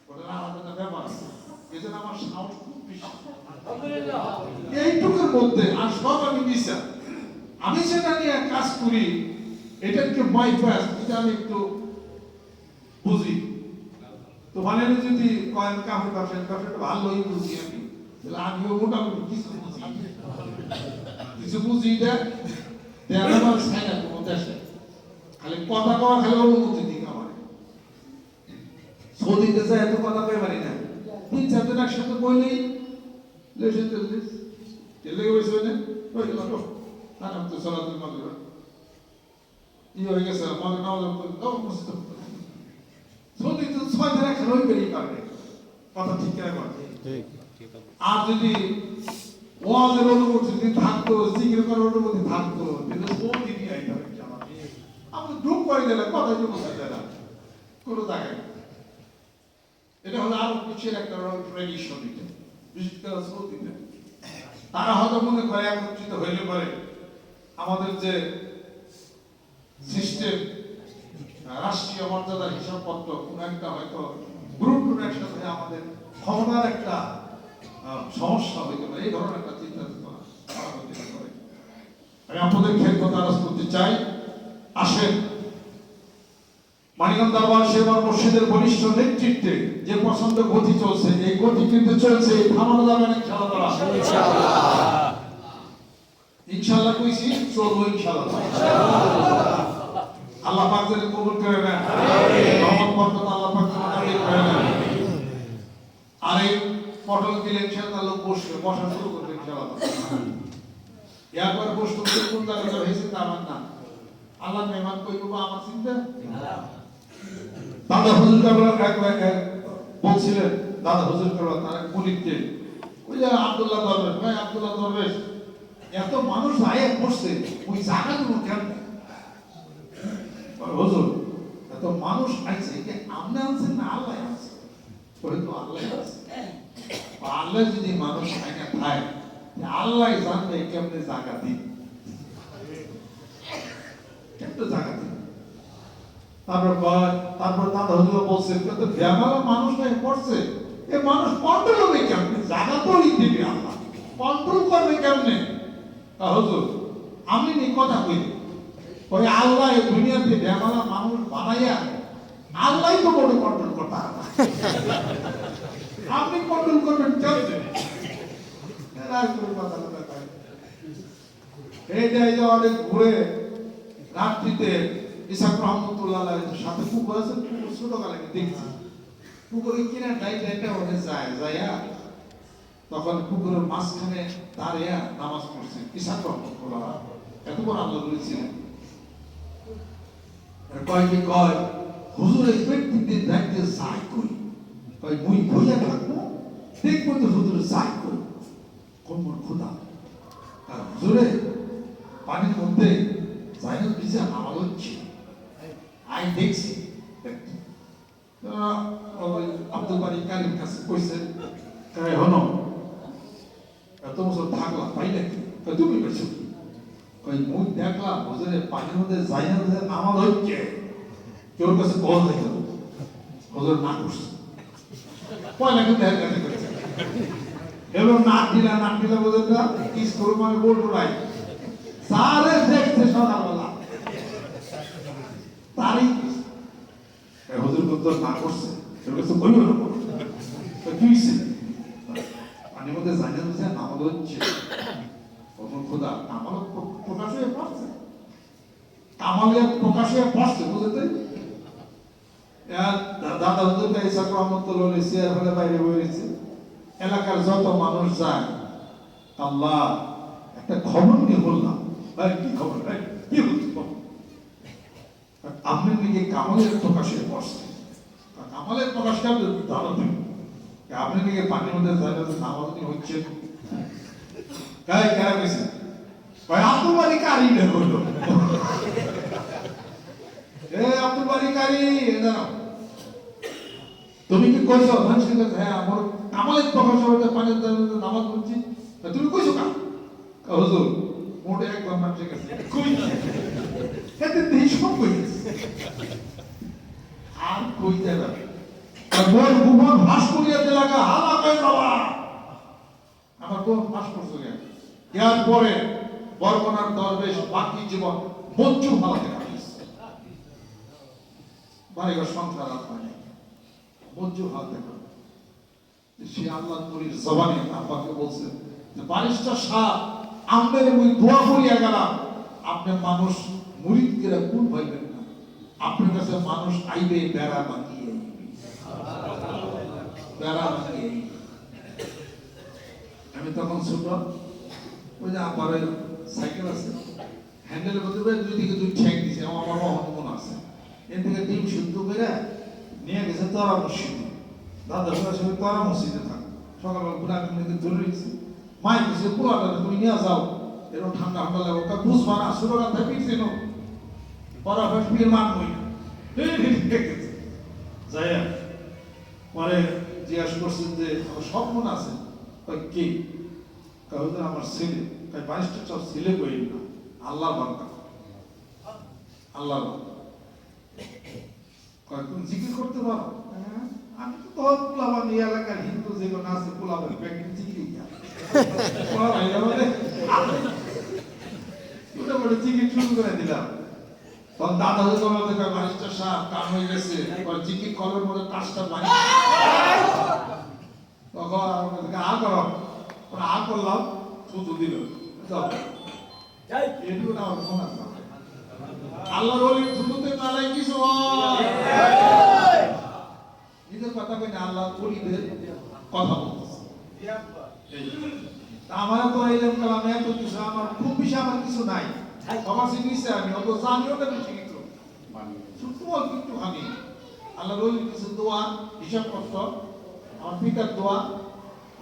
ঘটনা আলাদা ব্যাপার আছে। এজন্য আমার সাহস খুব বেশি এইটুকুর মধ্যে, আর সব আমি দিশা, আমি সেটা নিয়ে কাজ করি, এটাকে বাইপাস, এটা আমি একটু বুঝি। তো মানে যদি কয়েন কাপড় ব্যবসাটা ভালোই বুঝি আমি, তাহলে আমিও মোটামুটি কিছু বুঝি, কিছু বুঝি। এটা দেড় মাস খাই না কোনো দেশে, খালি কথা কওয়া, খালি অনুমতি দিই আমার। সৌদিতে যায় এত কথা কয়ে পারি না, 3-4 জন একসাথে বইলেই লেসে চলছিস চলে গেছে না, ওই গেল না না, তো সালাতুল মাগরিব ই হয়ে গেছে, মাগরিব নামাজ পড়তে দাও মসজিদ। সৌদিতে 6 জন একসাথে হয়ে বেরিয়ে পারবে, কথা ঠিক করে বলে। আর যদি ওয়াজের অনুমতি যদি থাকতো, জিকির করার অনুমতি থাকতো, কিন্তু সৌদি নিয়ে আইতে হবে জামাত। আমি গ্রুপ করে দিলাম, কথাই তো বলতে দেয় না কোনো জায়গায়। এটা হলো আরব বিশ্বের একটা ট্র্যাডিশন, এটা বিশেষ করে সৌদিতে। তারা হয়তো মনে করে একত্রিত হইলে পরে আমাদের যে সিস্টেম, রাষ্ট্রীয় মর্যাদার হিসাবপত্র, কোন একটা হয়তো গ্রুপ একসাথে আমাদের ক্ষমতার একটা সমস্যা হইতে পারে, এই ধরনের একটা চিন্তা চেতনা করে। আমি আপনাদের খেদমত আরজ করতে চাই, আসেন মানিকগঞ্জ দরবার সেবার মসজিদের বলিষ্ঠ নেতৃত্বে যে পছন্দ গতি চলছে, এই গতি কিন্তু চলছে, থামানো যাবে না ইনশাআল্লাহ। ইনশাআল্লাহ কইছি, চলবো ইনশাআল্লাহ। আল্লাহ পাক যেন কবুল করে নেন, রহমত বরকত আল্লাহ পাক যেন করে নেন। আর এই পটল দিলে ইনশাআল্লাহ লোক বসবে, বসা শুরু করবে ইনশাআল্লাহ। একবার বসতে কোন জায়গায় হয়েছে তা আমার না, আল্লাহ মেহমান কইব আমার চিন্তা। দাদা হুজুর কাবলা বলছিলেন, দাদা হুজুর কাবলা তার মুরিদকে, ওই যে আব্দুল্লাহ দরবেশ, ভাই আব্দুল্লাহ দরবেশ, এত মানুষ আয়ে বসছে, ওই জায়গাগুলো কেন? হুজুর এত মানুষ আইছে, কি আপনি আনছেন না আল্লাহ আনছে? ওই তো আল্লাহ আছে। আল্লাহ যদি মানুষ আইনা খায়, আল্লাহ জানবে কেমনে জায়গা দিন, কেমনে জায়গা দিন। তারপর দাদা হুজুর বলছেন, কিন্তু বেমালা মানুষ নাই পড়ছে, এ মানুষ কন্ট্রোল হবে কেমনে? জায়গা তো দিবে আল্লাহ, কন্ট্রোল করবে কেমনে? হুজুর আমি নি কথা কই, ওই আল্লাহ এই দুনিয়াতে বেমালা মানুষ বানাইয়া আল্লাহ তো বড় কন্ট্রোল করতে পারে, আপনি কন্ট্রোল করবেন কেমনে? এই যে অনেক ঘুরে রাত্রিতে ইসাক রহমতুল্লাহ সাথে পুকুর আছে, পুকুর ছোটবেলাকে দেখছি, পুকুরের কিনা ডাইটা ওঠে যায় যাইয়া, তখন পুকুরের মাঝখানে দাঁড়িয়ে নামাজ পড়ছে ইসাক রহমতুল্লাহ, এত বড় আল্লাহ বলেছিলেন। কয় হুজুর এই ব্যক্তিতে দায়িত্বে যাই করি, কয় মুই ভইয়া থাকবো, দেখবো তো হুজুর যাই করি, কোন মোর খোদা। আর হুজুরে পানির মধ্যে জাইনাল ভিজা নামাজ হচ্ছে, আমি দেখছি। আব্দুল বারী কালীর কাছে কইছে, হনো এত বছর থাকলাম পাইলে কি? তুমি পেয়েছো কি? কই মুই দেখলাম হুজুরে পানির মধ্যে জাইনাল ভিজা নামাজ হচ্ছে, কেউ কাছে কল হয়ে গেল, হুজুর না করছে, পয়লা কিন্তু কাছে করেছে, এলো নাক দিলা বোঝা কিস করবো, আমি বলবো রাই সারে দেখছে সকালবেলা তারই হুজুর তো না করছে, কেউ কাছে কইল না, কি হয়েছে? পানির মধ্যে জাইনাল ভিজা নামাজ হচ্ছে, খোদা আমার প্রকাশ হয়ে পড়ছে, কামালিয়া প্রকাশ হয়ে পড়ছে, বুঝতে দাদা হুজুর কাইসা রহমতুল্লাহ চেয়ার ফেলে বাইরে বেরিয়েছে, এলাকার যত মানুষ যায়, আল্লাহ একটা খবর নিয়ে বললাম, ভাই কি খবর, ভাই কি হচ্ছে খবর? আপনি নাকি কামালের প্রকাশে বসছে, কামালের প্রকাশটা দাঁড়াতে হবে, আপনি নাকি পানির মধ্যে নামাজনি হচ্ছে, গায়ে কেনা গেছে ভাই আব্দুল বাড়ি কারি বের করলো, এ আব্দুল বাড়ি কারি দাঁড়াও, তুমি কি কইছো? হ্যাঁ আমার কামালের প্রকাশ হবে পানির নামাজ পড়ছি, তুমি কইছো কা হুজুর মোটে একবার মানুষের কাছে কই এতে দেই সব কই আর কই যাবে বল ভুবন ভাস করিয়া লাগা হালা কই বাবা আমার কোন ভাস করছো এর পরে বরকনার দরবেশ বাকি জীবন মঞ্জু হালাতে কাটিয়েছে, বাড়িঘর সংসার আর পায় নাই, মঞ্জু হালাতে সে আল্লাহ নবীর জবানে আব্বাকে বলছে যে বারিস্টার সাহেব আমাদের ওই দোয়া করিয়া গেলাম, আপনি মানুষ মুরিদ করে কোন ভাইবেন না, আপনার কাছে মানুষ আইবে বেড়া বাঁকিয়ে, বেড়া বাঁকিয়ে। আমি তখন ছোট, ওই যে আমার সাইকেল আছে, হ্যান্ডেলের মধ্যে দুই দিকে দুই ঠ্যাং দিছে, আমার বাবা হনুমান আছে, এর থেকে ডিম শুদ্ধ করে নিয়ে গেছে তোরা মসজিদে, দাদা সঙ্গে তোরা মসজিদে থাক, সকালবেলা ঘুরে আমি ধরে রেখেছি, মায়ের কাছে পুরাটা তুমি নিয়ে যাও, এরকম ঠান্ডা ঠান্ডা লাগবে, ওটা বুঝবা না, ছোটকাল থেকে পিছিয়ে নো, পড়া ফার্স্ট বিয়ের মান হই না, যাই পরে জিজ্ঞাসা করছেন যে আমার সব মনে আছে, কি কাউকে আমার ছেলে, তাই বাইশটা সব ছেলে কই না, আল্লাহ বান্দা, আল্লাহ তুমি জিকির করতে পারো? আমি তো তোর পোলাবান এই এলাকার হিন্দু যেগুলো আছে পোলাবের প্যাকেট জিকির জিকির শুরু করে দিলাম, তখন দাদা থেকে বারিস্টার সাহেব কাম হয়ে গেছে, জিকির করার মধ্যে টাচটা বাড়ি, তখন আ করো, আ করলাম, থুতু দিল, এটুকু আমার মনে আছে, আল্লাহর ওলি থুতুতে নালাই কিছু নিজের কথা কই না, আল্লাহ ওলিদের কথা বলতেছে, আমার তো এরকম কালামে এত কিছু, আমার খুব বেশি আমার কিছু নাই, সবার শিখেছে আমি অত জানিও না, বেশি কিছু ছোট্ট অল্প একটু আমি আল্লাহর ওলির কিছু দোয়া হিসাব করত, আমার পিতার দোয়া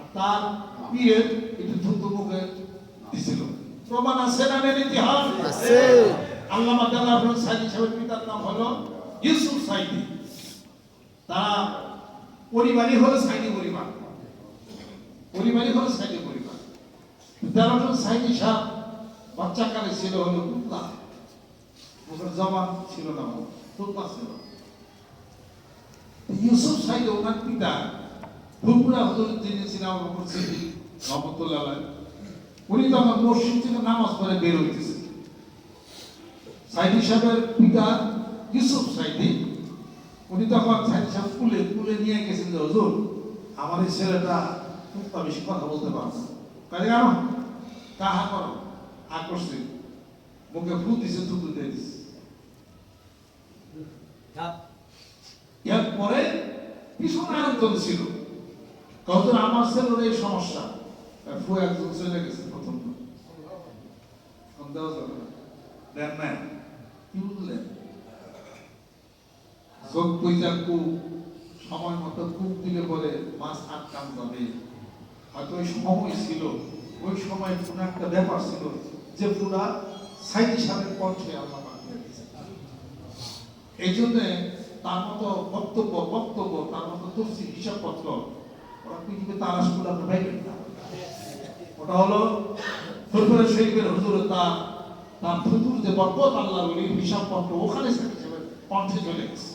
আর তার পীরের একটু থুতু মুখে দিছিল, প্রমাণ আছে না মেনে ইতিহাস আছে। আল্লামা জালালুল সাইদি সাহেবের পিতার নাম হলো ইউসুফ সাইদি, তারা পরিবারই হলো সাইদি পরিবার, পরিবারই হলো সাইদি পরিবার। জালালুল সাইদি সাহেব বাচ্চাকালে ছিল হলো কুতলা, ওদের জবান ছিল না, কুতলা ছিল। ইউসুফ সাইদি ওনার পিতা ফুরফুরা হুজুর যিনি ছিলেন আবু বকর সিদ্দিক রহমাতুল্লাহ আলাইহি, উনি তখন মসজিদ থেকে নামাজ পড়ে বের হইতেছে, সাইদি সাহেবের পিতা ইউসুফ সাইদি, উনি তখন সাইদি সাহেব কুলে নিয়ে গেছেন যে হুজুর আমার এই ছেলেটা খুব বেশি কথা বলতে পারে না, কাজে কেন কাহা করো আ করছে, মুখে ফু দিছে, থুতু দিয়ে দিছে, এরপরে পিছনে আরেকজন ছিল, কতজন আমার ছেলের এই সমস্যা, ফু একজন চলে গেছে প্রথম, দেন না কি বুঝলেন, চোখ পয়সা কূপ সময় মতো কূপ দিলে বলে মাছ আটকান যাবে, হয়তো ওই সময় ছিল, ওই সময় কোনো একটা ব্যাপার ছিল যে পুরা সাইদি সাহেবের কণ্ঠে আল্লাহ এই জন্য তার মতো বক্তব্য তার মতো তফসির হিসাবপত্র ওরা পৃথিবীতে তালাশ করে আপনি পাইবেন না, ওটা হলো ফুরফুরা শরীফের হুজুর তার ফুতুর যে বরকত আল্লাহর ওলির হিসাবপত্র ওখানে সাইদি সাহেবের কণ্ঠে চলে গেছে,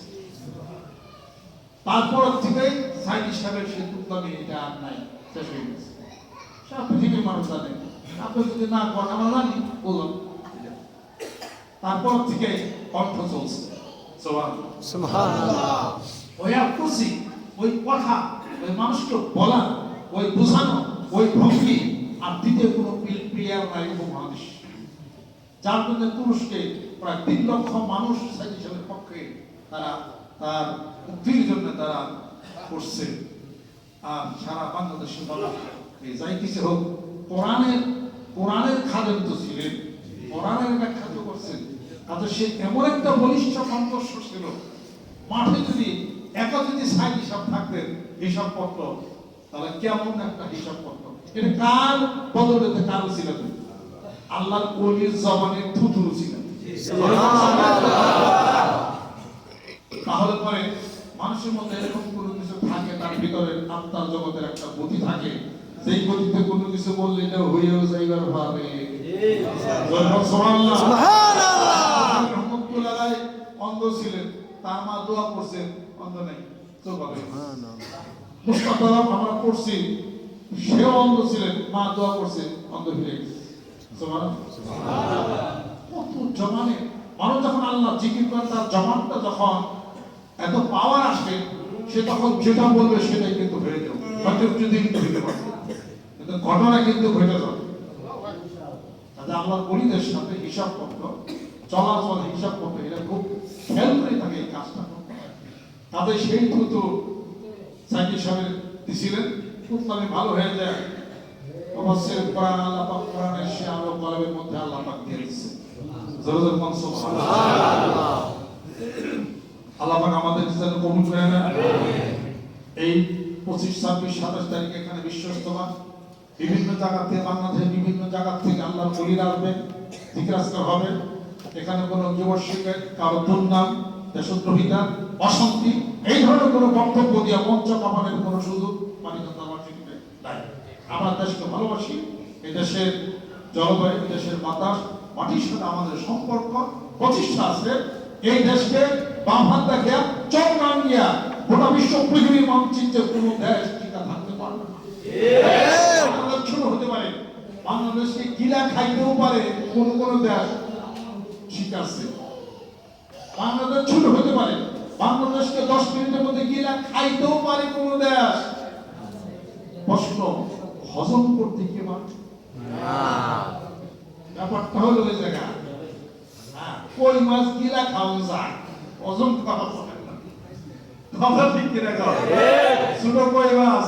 তারপর থেকে সাইদি সাহেবের সে তুলনামে এটা আর নাই, শেষ হয়ে গেছে, সব পৃথিবীর মানুষ জানে, আপনি যদি না করেন আমরা জানি বললাম, তারপর থেকে কণ্ঠ চলছে, সুবহানাল্লাহ, ওই খুশি, ওই কথা, ওই মানুষকে বলা, ওই বোঝানো, ওই ভঙ্গি আর দ্বিতীয় কোনো প্লেয়ার নাই উপমহাদেশ, যার জন্য তুরস্কে প্রায় 3 লক্ষ মানুষ সাইদি সাহেবের পক্ষে তারা তার মুক্তির জন্য তারা করছে। আর সারা বাংলাদেশের মানুষ যাই কিছু হোক কোরআনের খাদেম তো ছিলেন, কোরআনের ব্যাখ্যা তো করছেন। কাজে সে এমন একটা বলিষ্ঠ কণ্ঠস্ব ছিল, মাঠে যদি একা যদি সাইড হিসাব থাকতেন হিসাবপত্র, তাহলে কেমন একটা হিসাবপত্র। এটা কার বদলেতে কার ছিল? আল্লাহর ওলির জবানে থুথু ছিল। তাহলে পরে মানুষের মধ্যে এরকম কোনো কিছু থাকে, তার ভিতরে আত্মার জগতের একটা গতি থাকে, যেই গতিতে কোনো কিছু বললে এটা হয়েও যাইবার ভাবে। সুবহানাল্লাহ। রহমতুল্লাহ অন্ধ ছিলেন, তার মা দোয়া করছেন, অন্ধ নাই, চোখ হবে। মুস্তাফা আমরা পড়ছি, সেও অন্ধ ছিলেন, মা দোয়া করছে, অন্ধ ফিরে গেছে। সুবহানাল্লাহ। কত জমানে মানুষ যখন আল্লাহ জিকির করে, তার জমানটা যখন এত পাওয়ার আসবে, সে তখন যেটা বলবে সেটাই কিন্তু হয়ে যাবে। হয়তো যদি হইতে পারে, কিন্তু ঘটনা কিন্তু ঘটে যাবে। আল্লাহ বলিদের সাথে হিসাবপত্র, চলাচল হিসাবপত্র, এটা খুব খেয়াল করে থাকে এই কাজটা। তাদের সেই দ্রুত সাইকি সাহেব দিছিলেন, খুবভাবে ভালো হয়ে যায়। অবশ্যই কোরআন আল্লাহ পাক, কোরআনের সে আলো কলবের মধ্যে আল্লাহ পাক দিয়ে দিয়েছে। জোরে জোরে বলুন সুবহানাল্লাহ। আল্লাহ পাক আমাদের যেন কবুল করে নেন। এই 25, 26, 27 তারিখে এখানে বিশ্বস্তমা বিভিন্ন জায়গা থেকে, বাংলাদেশের বিভিন্ন জায়গা থেকে আল্লাহর ওলিরা আসবেন, জিকির আজকার হবে। এখানে কোনো যুবশিক্ষের কারো দুর্নাম, দেশদ্রোহিতা, অশান্তি এই ধরনের কোনো বক্তব্য দিয়ে মঞ্চ কামানোর কোনো সুযোগ মানিকতা নাই। আমরা দেশকে ভালোবাসি, এই দেশের জলবায়ু, এই দেশের বাতাস, মাটির সাথে আমাদের সম্পর্ক প্রতিষ্ঠা আছে। এই দেশকে বাম হাত দেখে চোখ রাঙিয়া গোটা বিশ্ব পৃথিবীর মানচিত্রে কোনো দেশ টিকা থাকতে পারবে না। বাংলাদেশ ছোট হতে পারে, বাংলাদেশকে গিলা খাইতেও পারে কোন কোন দেশ, ঠিক আছে। বাংলাদেশ ছোট হতে পারে, বাংলাদেশকে 10 মিনিটের মধ্যে গিলা খাইতেও পারে কোন দেশ। প্রশ্ন, হজম করতে কি পারে? ব্যাপারটা হলো ওই জায়গা। কই মাছ গিলা খাওয়া যায়, হজম করা যায় না। কথা ঠিক কিনা কও? ছোট কই মাছ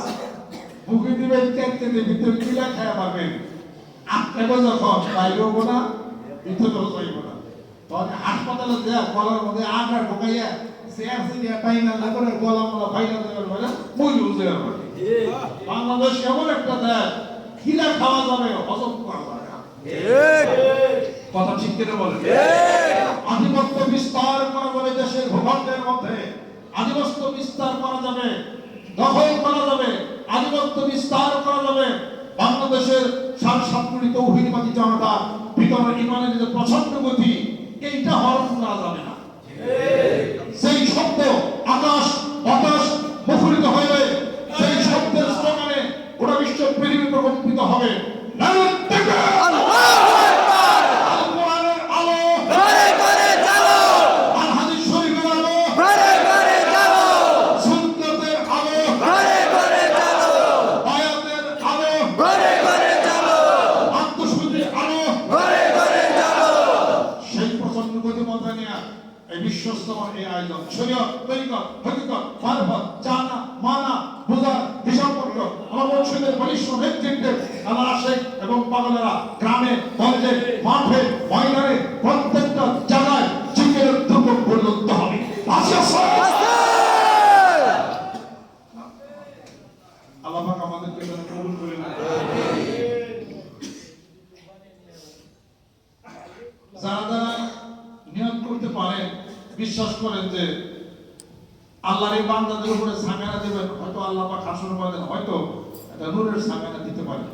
মুখে দিবেন, কেটে দিবেন, ভিতরে গিলা খায়া পাবেন। আপনাকে যখন বাইরেও না, ভিতরেও যাইব না, তখন হাসপাতালে যা গলার মধ্যে আগার ঢোকাইয়া চেয়ার সিরিয়া টাইনা না করে গলা মলা ফাইলা দেওয়ার মানে মই বুঝে যাবে। বাংলাদেশ এমন একটা দেশ, গিলা খাওয়া যাবে, হজম করা যাবে না। কথা ঠিক কিনা বলেন? আধিপত্য বিস্তার করা যাবে দেশের ভূখণ্ডের মধ্যে, আধিপত্য বিস্তার করা যাবে, দখল করা যাবে, আধিপত্য বিস্তার করা যাবে। বাংলাদেশের 7.5 তৌহিদবাদী জনতা ভিতরে ইমানের যে প্রচন্ড গতি, এইটা হরণ করা যাবে না। সেই শব্দ আকাশ বাতাস মুখরিত হবে, সেই শব্দের স্লোগানে গোটা বিশ্ব পৃথিবী প্রকম্পিত হবে। এবং পাগলেরা গ্রামে গঞ্জে মাঠে ময়দানে প্রত্যেকটা জায়গায় জিকিরের ধ্রুব পরিণত হবে। আল্লাহ পাক আমাদেরকে কবুল করে নেন। যারা নিয়ত করতে পারেন, বিশ্বাস করেন যে আল্লাহর এই বান্দাদের উপরে সাঙ্গানা দেবেন, হয়তো আল্লাহ পাক হাসর ময়দানে হয়তো একটা নূরের সাঙ্গানা দিতে পারেন।